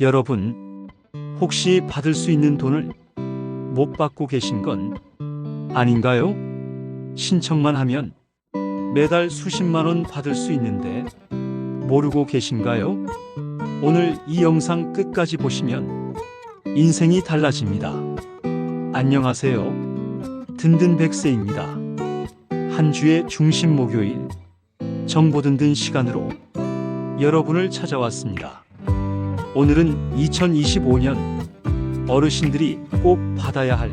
여러분, 혹시 받을 수 있는 돈을 못 받고 계신 건 아닌가요? 신청만 하면 매달 수십만 원 받을 수 있는데 모르고 계신가요? 오늘 이 영상 끝까지 보시면 인생이 달라집니다. 안녕하세요. 든든 백세입니다. 한 주의 중심 목요일, 정보 든든 시간으로 여러분을 찾아왔습니다. 오늘은 2025년 어르신들이 꼭 받아야 할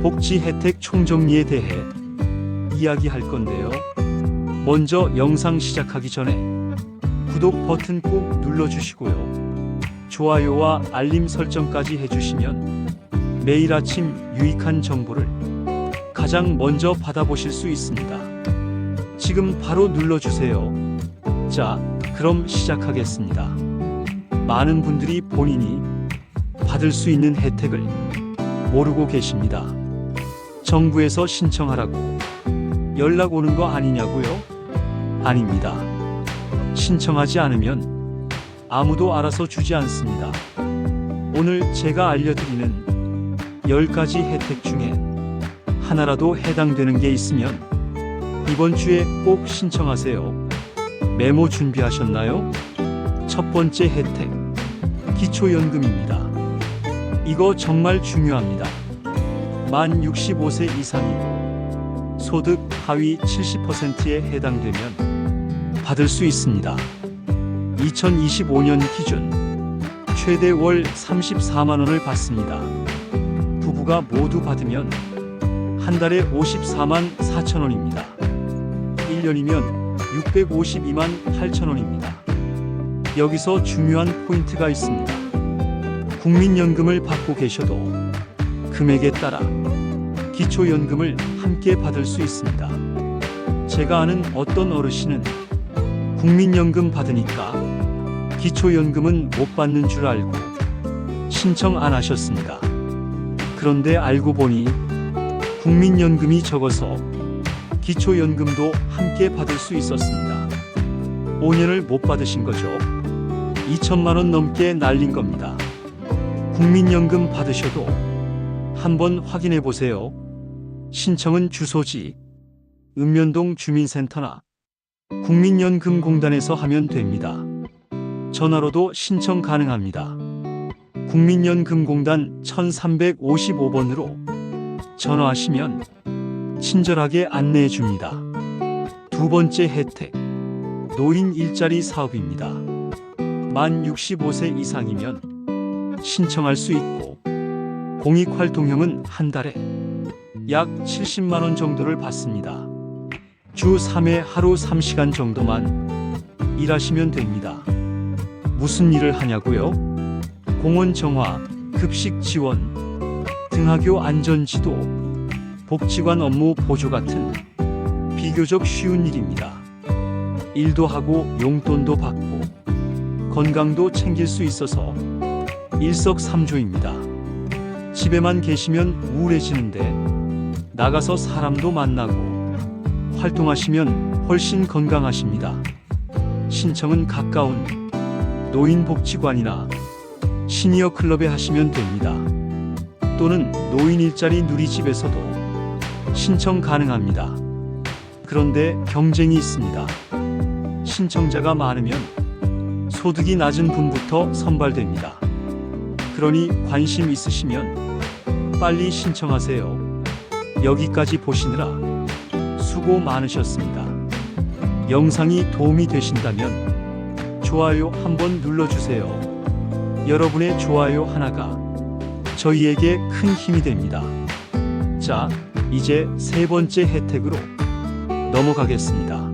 복지 혜택 총정리에 대해 이야기할 건데요. 먼저 영상 시작하기 전에 구독 버튼 꼭 눌러주시고요. 좋아요와 알림 설정까지 해주시면 매일 아침 유익한 정보를 가장 먼저 받아보실 수 있습니다. 지금 바로 눌러주세요. 자, 그럼 시작하겠습니다. 많은 분들이 본인이 받을 수 있는 혜택을 모르고 계십니다. 정부에서 신청하라고 연락 오는 거 아니냐고요? 아닙니다. 신청하지 않으면 아무도 알아서 주지 않습니다. 오늘 제가 알려드리는 10가지 혜택 중에 하나라도 해당되는 게 있으면 이번 주에 꼭 신청하세요. 메모 준비하셨나요? 첫 번째 혜택, 기초연금입니다. 이거 정말 중요합니다. 만 65세 이상이고 소득 하위 70%에 해당되면 받을 수 있습니다. 2025년 기준 최대 월 34만 원을 받습니다. 부부가 모두 받으면 한 달에 54만 4천 원입니다. 1년이면 652만 8천 원입니다. 여기서 중요한 포인트가 있습니다. 국민연금을 받고 계셔도 금액에 따라 기초연금을 함께 받을 수 있습니다. 제가 아는 어떤 어르신은 국민연금 받으니까 기초연금은 못 받는 줄 알고 신청 안 하셨습니다. 그런데 알고 보니 국민연금이 적어서 기초연금도 함께 받을 수 있었습니다. 5년을 못 받으신 거죠. 2천만 원 넘게 날린 겁니다. 국민연금 받으셔도 한번 확인해 보세요. 신청은 주소지 읍면동 주민센터나 국민연금공단에서 하면 됩니다. 전화로도 신청 가능합니다. 국민연금공단 1355번으로 전화하시면 친절하게 안내해 줍니다. 두 번째 혜택, 노인 일자리 사업입니다. 만 65세 이상이면 신청할 수 있고 공익활동형은 한 달에 약 70만 원 정도를 받습니다. 주 3회 하루 3시간 정도만 일하시면 됩니다. 무슨 일을 하냐고요? 공원 정화, 급식 지원, 등하교 안전지도, 복지관 업무 보조 같은 비교적 쉬운 일입니다. 일도 하고 용돈도 받고 건강도 챙길 수 있어서 일석삼조입니다. 집에만 계시면 우울해지는데 나가서 사람도 만나고 활동하시면 훨씬 건강하십니다. 신청은 가까운 노인복지관이나 시니어 클럽에 하시면 됩니다. 또는 노인 일자리 누리집에서도 신청 가능합니다. 그런데 경쟁이 있습니다. 신청자가 많으면 소득이 낮은 분부터 선발됩니다. 그러니 관심 있으시면 빨리 신청하세요. 여기까지 보시느라 수고 많으셨습니다. 영상이 도움이 되신다면 좋아요 한번 눌러주세요. 여러분의 좋아요 하나가 저희에게 큰 힘이 됩니다. 자, 이제 세 번째 혜택으로 넘어가겠습니다.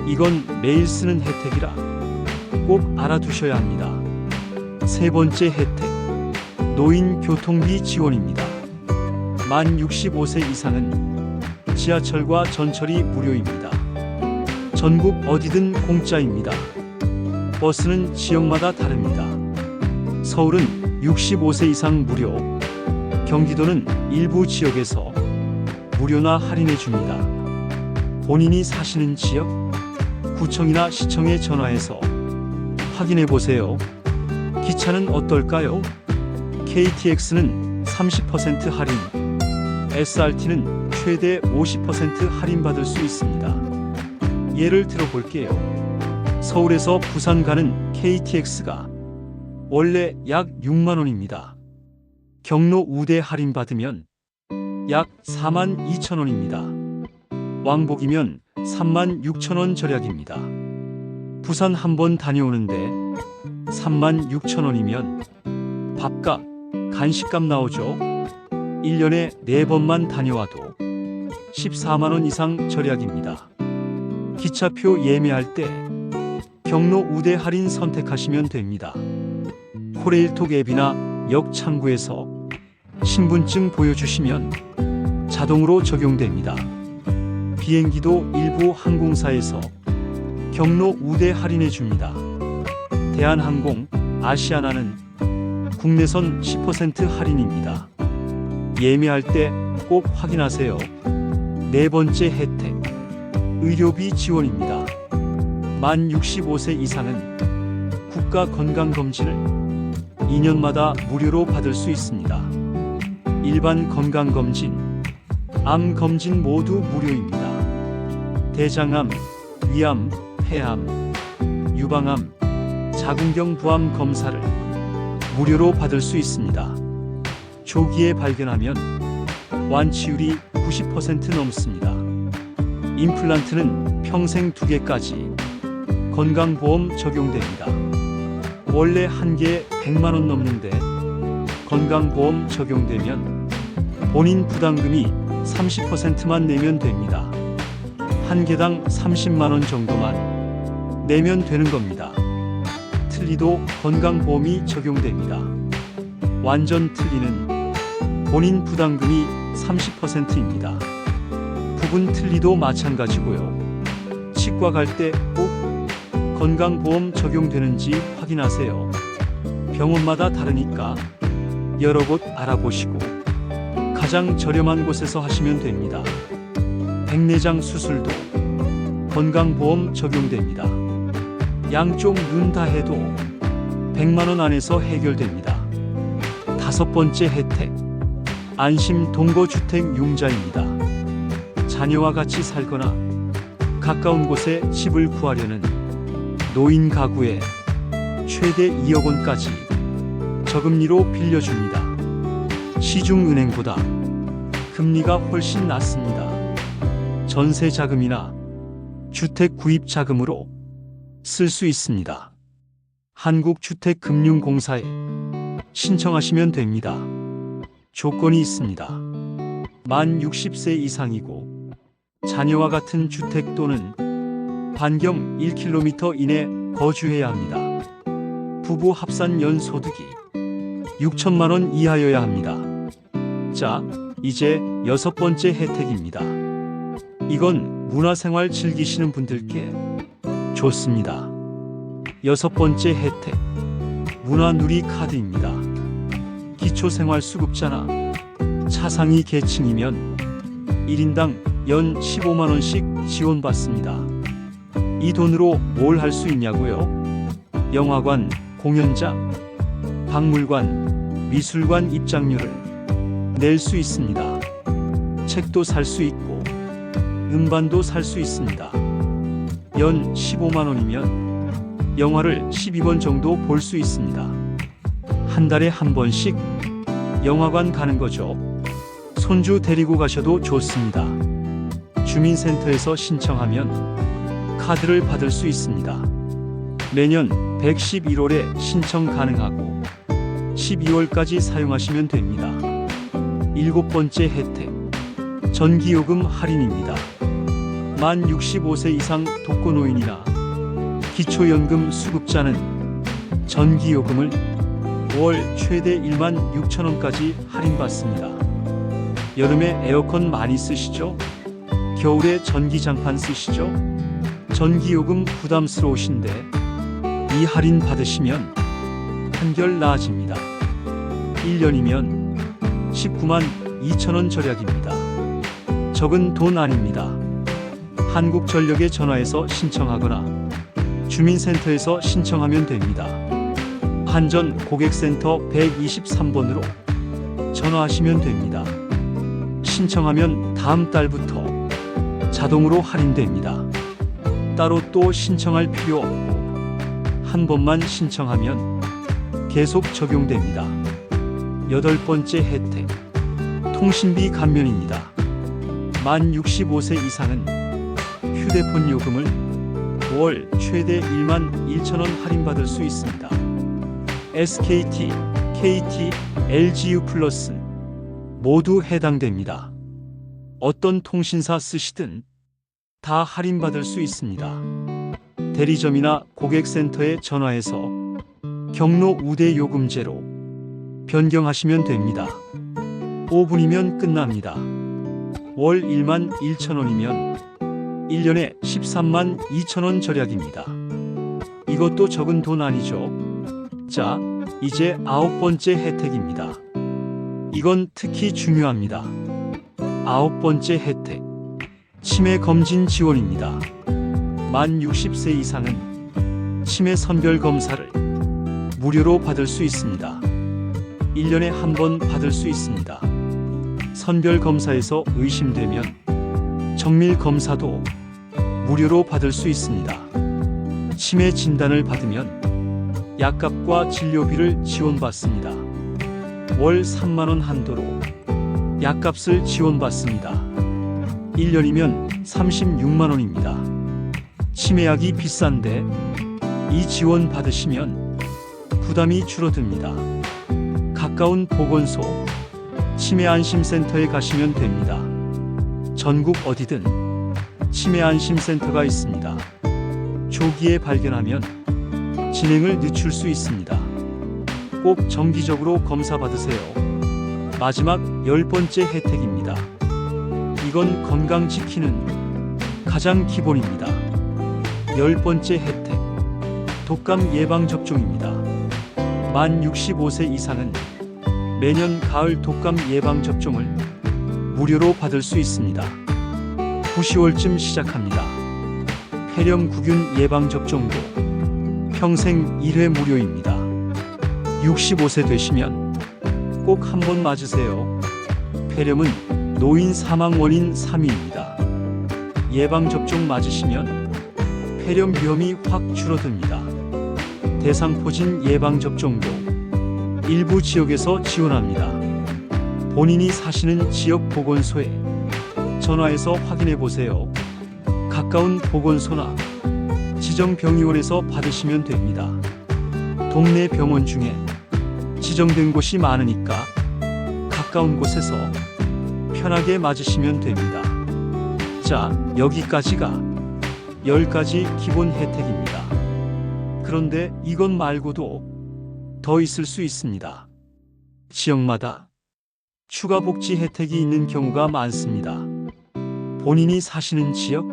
이건 매일 쓰는 혜택이라 꼭 알아두셔야 합니다. 세 번째 혜택, 노인 교통비 지원입니다. 만 65세 이상은 지하철과 전철이 무료입니다. 전국 어디든 공짜입니다. 버스는 지역마다 다릅니다. 서울은 65세 이상 무료, 경기도는 일부 지역에서 무료나 할인해 줍니다. 본인이 사시는 지역, 구청이나 시청에 전화해서 확인해 보세요. 기차는 어떨까요? KTX는 30% 할인, SRT는 최대 50% 할인받을 수 있습니다. 예를 들어 볼게요. 서울에서 부산 가는 KTX가 원래 약 6만 원입니다. 경로 우대 할인받으면 약 4만 2천 원입니다. 왕복이면 3만 6천 원 절약입니다. 부산 한번 다녀오는데 3만 6천 원이면 밥값, 간식값 나오죠. 1년에 4번만 다녀와도 14만 원 이상 절약입니다. 기차표 예매할 때 경로 우대 할인 선택하시면 됩니다. 코레일톡 앱이나 역 창구에서 신분증 보여주시면 자동으로 적용됩니다. 비행기도 일부 항공사에서 경로 우대 할인해 줍니다. 대한항공, 아시아나는 국내선 10% 할인입니다. 예매할 때 꼭 확인하세요. 네 번째 혜택, 의료비 지원입니다. 만 65세 이상은 국가 건강검진을 2년마다 무료로 받을 수 있습니다. 일반 건강검진, 암검진 모두 무료입니다. 대장암, 위암, 폐암, 유방암, 자궁경부암 검사를 무료로 받을 수 있습니다. 조기에 발견하면 완치율이 90% 넘습니다. 임플란트는 평생 2개까지 건강보험 적용됩니다. 원래 한 개에 100만 원 넘는데 건강보험 적용되면 본인 부담금이 30%만 내면 됩니다. 한 개당 30만 원 정도만 내면 되는 겁니다. 틀니도 건강보험이 적용됩니다. 완전 틀니는 본인 부담금이 30%입니다. 부분 틀니도 마찬가지고요. 치과 갈 때 꼭 건강보험 적용되는지 확인하세요. 병원마다 다르니까 여러 곳 알아보시고 가장 저렴한 곳에서 하시면 됩니다. 백내장 수술도 건강보험 적용됩니다. 양쪽 눈 다 해도 100만 원 안에서 해결됩니다. 다섯 번째 혜택, 안심 동거주택 융자입니다. 자녀와 같이 살거나 가까운 곳에 집을 구하려는 노인 가구에 최대 2억 원까지 저금리로 빌려줍니다. 시중은행보다 금리가 훨씬 낮습니다. 전세 자금이나 주택 구입 자금으로 쓸 수 있습니다. 한국주택금융공사에 신청하시면 됩니다. 조건이 있습니다. 만 60세 이상이고 자녀와 같은 주택 또는 반경 1km 이내 거주해야 합니다. 부부 합산 연소득이 6천만 원 이하여야 합니다. 자, 이제 여섯 번째 혜택입니다. 이건 문화생활 즐기시는 분들께 좋습니다. 여섯 번째 혜택, 문화누리 카드입니다. 기초생활수급자나 차상위 계층이면 1인당 연 15만 원씩 지원받습니다. 이 돈으로 뭘 할 수 있냐고요? 영화관, 공연장, 박물관, 미술관 입장료를 낼 수 있습니다. 책도 살 수 있고 음반도 살 수 있습니다. 연 15만 원이면 영화를 12번 정도 볼 수 있습니다. 한 달에 한 번씩 영화관 가는 거죠. 손주 데리고 가셔도 좋습니다. 주민센터에서 신청하면 카드를 받을 수 있습니다. 매년 111월에 신청 가능하고 12월까지 사용하시면 됩니다. 일곱 번째 혜택, 전기요금 할인입니다. 만 65세 이상 독거노인이나 기초연금 수급자는 전기요금을 월 최대 1만 6천 원까지 할인받습니다. 여름에 에어컨 많이 쓰시죠? 겨울에 전기장판 쓰시죠? 전기요금 부담스러우신데 이 할인 받으시면 한결 나아집니다. 1년이면 19만 2천 원 절약입니다. 적은 돈 아닙니다. 한국전력에 전화해서 신청하거나 주민센터에서 신청하면 됩니다. 한전 고객센터 123번으로 전화하시면 됩니다. 신청하면 다음 달부터 자동으로 할인됩니다. 따로 또 신청할 필요 없고 한 번만 신청하면 계속 적용됩니다. 8번째 혜택, 통신비 감면입니다. 만 65세 이상은 휴대폰 요금을 월 최대 1만 1천 원 할인받을 수 있습니다. SKT, KT, LGU 플러스 모두 해당됩니다. 어떤 통신사 쓰시든 다 할인받을 수 있습니다. 대리점이나 고객센터에 전화해서 경로 우대 요금제로 변경하시면 됩니다. 5분이면 끝납니다. 월 1만 1천 원이면 1년에 13만 2천 원 절약입니다. 이것도 적은 돈 아니죠? 자, 이제 9번째 혜택입니다. 이건 특히 중요합니다. 9번째 혜택, 치매 검진 지원입니다. 만 60세 이상은 치매 선별 검사를 무료로 받을 수 있습니다. 1년에 한 번 받을 수 있습니다. 선별 검사에서 의심되면 정밀 검사도 무료로 받을 수 있습니다. 치매 진단을 받으면 약값과 진료비를 지원받습니다. 월 3만 원 한도로 약값을 지원받습니다. 1년이면 36만 원입니다. 치매약이 비싼데 이 지원 받으시면 부담이 줄어듭니다. 가까운 보건소, 치매안심센터에 가시면 됩니다. 전국 어디든 치매안심센터가 있습니다. 조기에 발견하면 진행을 늦출 수 있습니다. 꼭 정기적으로 검사 받으세요. 마지막 10번째 혜택입니다. 이건 건강 지키는 가장 기본입니다. 10번째 혜택, 독감 예방 접종입니다. 만 65세 이상은 매년 가을 독감 예방 접종을 무료로 받을 수 있습니다. 9, 10월쯤 시작합니다. 폐렴구균 예방 접종도 평생 1회 무료입니다. 65세 되시면 꼭 한 번 맞으세요. 폐렴은 노인 사망 원인 3위입니다. 예방 접종 맞으시면 폐렴 위험이 확 줄어듭니다. 대상포진 예방 접종도 일부 지역에서 지원합니다. 본인이 사시는 지역 보건소에 전화해서 확인해 보세요. 가까운 보건소나 지정병의원에서 받으시면 됩니다. 동네 병원 중에 지정된 곳이 많으니까 가까운 곳에서 편하게 맞으시면 됩니다. 자, 여기까지가 10가지 기본 혜택입니다. 그런데 이것 말고도 더 있을 수 있습니다. 지역마다 추가 복지 혜택이 있는 경우가 많습니다. 본인이 사시는 지역,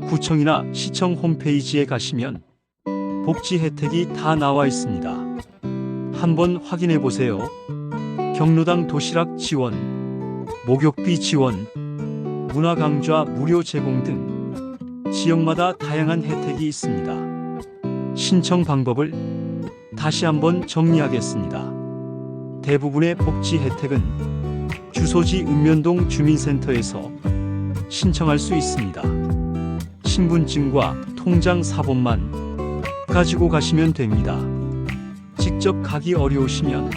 구청이나 시청 홈페이지에 가시면 복지 혜택이 다 나와 있습니다. 한번 확인해 보세요. 경로당 도시락 지원, 목욕비 지원, 문화강좌 무료 제공 등 지역마다 다양한 혜택이 있습니다. 신청 방법을 다시 한번 정리하겠습니다. 대부분의 복지 혜택은 주소지 읍면동 주민센터에서 신청할 수 있습니다. 신분증과 통장 사본만 가지고 가시면 됩니다. 직접 가기 어려우시면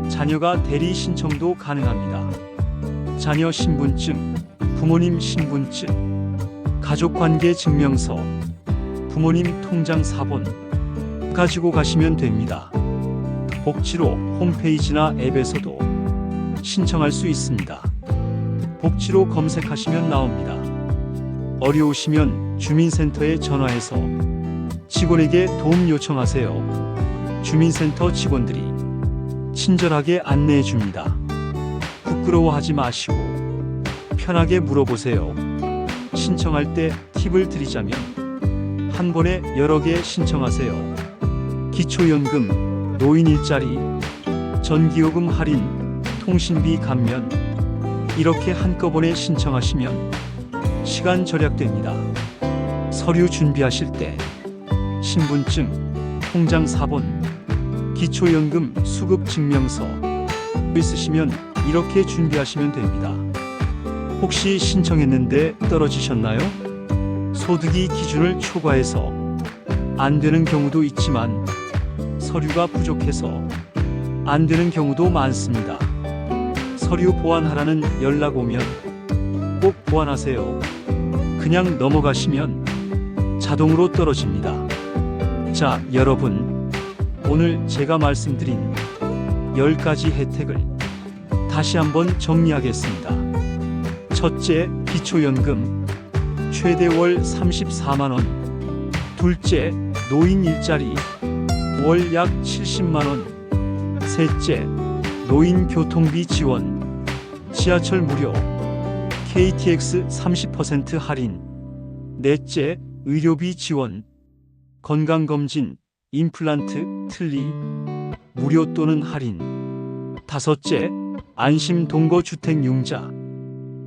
자녀가 대리 신청도 가능합니다. 자녀 신분증, 부모님 신분증, 가족관계 증명서, 부모님 통장 사본 가지고 가시면 됩니다. 복지로 홈페이지나 앱에서도 신청할 수 있습니다. 복지로 검색하시면 나옵니다. 어려우시면 주민센터에 전화해서 직원에게 도움 요청하세요. 주민센터 직원들이 친절하게 안내해 줍니다. 부끄러워하지 마시고 편하게 물어보세요. 신청할 때 팁을 드리자면 한 번에 여러 개 신청하세요. 기초연금, 노인 일자리, 전기요금 할인, 통신비 감면 이렇게 한꺼번에 신청하시면 시간 절약됩니다. 서류 준비하실 때 신분증, 통장 사본, 기초연금 수급 증명서 있으시면 이렇게 준비하시면 됩니다. 혹시 신청했는데 떨어지셨나요? 소득이 기준을 초과해서 안 되는 경우도 있지만 서류가 부족해서 안 되는 경우도 많습니다. 서류 보완하라는 연락 오면 꼭 보완하세요. 그냥 넘어가시면 자동으로 떨어집니다. 자, 여러분, 오늘 제가 말씀드린 10가지 혜택을 다시 한번 정리하겠습니다. 첫째, 기초연금 최대 월 34만원. 둘째, 노인 일자리 월 약 70만원. 셋째, 노인 교통비 지원 지하철 무료, KTX 30% 할인. 넷째, 의료비 지원 건강검진, 임플란트, 틀니 무료 또는 할인. 다섯째, 안심 동거주택 융자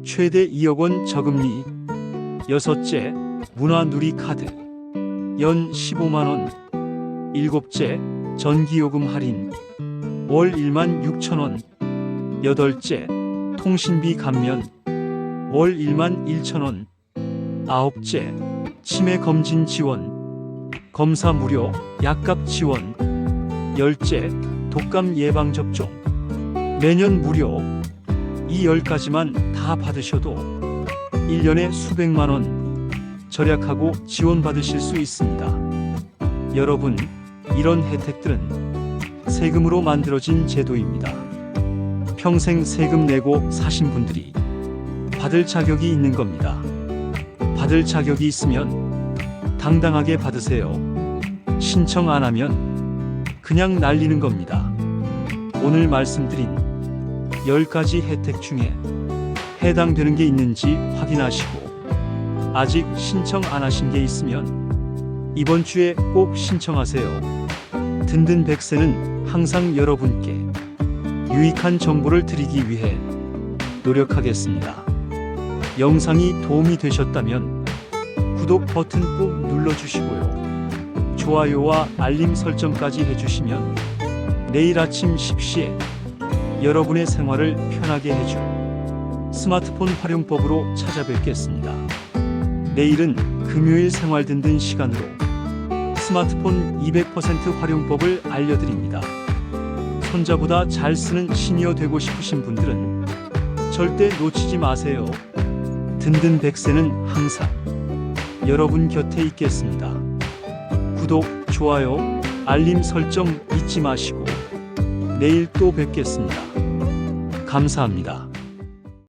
최대 2억 원 저금리. 여섯째, 문화누리카드 연 15만 원. 일곱째, 전기요금 할인 월 1만 6천 원. 여덟째, 통신비 감면 월 1만 1천 원. 아홉째, 치매 검진 지원 검사 무료, 약값 지원. 열째, 독감 예방 접종 매년 무료. 이 10가지만 다 받으셔도 1년에 수백만 원 절약하고 지원받으실 수 있습니다. 여러분, 이런 혜택들은 세금으로 만들어진 제도입니다. 평생 세금 내고 사신 분들이 받을 자격이 있는 겁니다. 받을 자격이 있으면 당당하게 받으세요. 신청 안 하면 그냥 날리는 겁니다. 오늘 말씀드린 10가지 혜택 중에 해당되는 게 있는지 확인하시고 아직 신청 안 하신 게 있으면 이번 주에 꼭 신청하세요. 든든 100세는 항상 여러분께 유익한 정보를 드리기 위해 노력하겠습니다. 영상이 도움이 되셨다면 구독 버튼 꾹 눌러주시고요. 좋아요와 알림 설정까지 해주시면 내일 아침 10시에 여러분의 생활을 편하게 해줄 스마트폰 활용법으로 찾아뵙겠습니다. 내일은 금요일 생활 든든 시간으로 스마트폰 200% 활용법을 알려드립니다. 손자보다 잘 쓰는 시니어 되고 싶으신 분들은 절대 놓치지 마세요. 든든 100세는 항상 여러분 곁에 있겠습니다. 구독, 좋아요, 알림 설정 잊지 마시고 내일 또 뵙겠습니다. 감사합니다.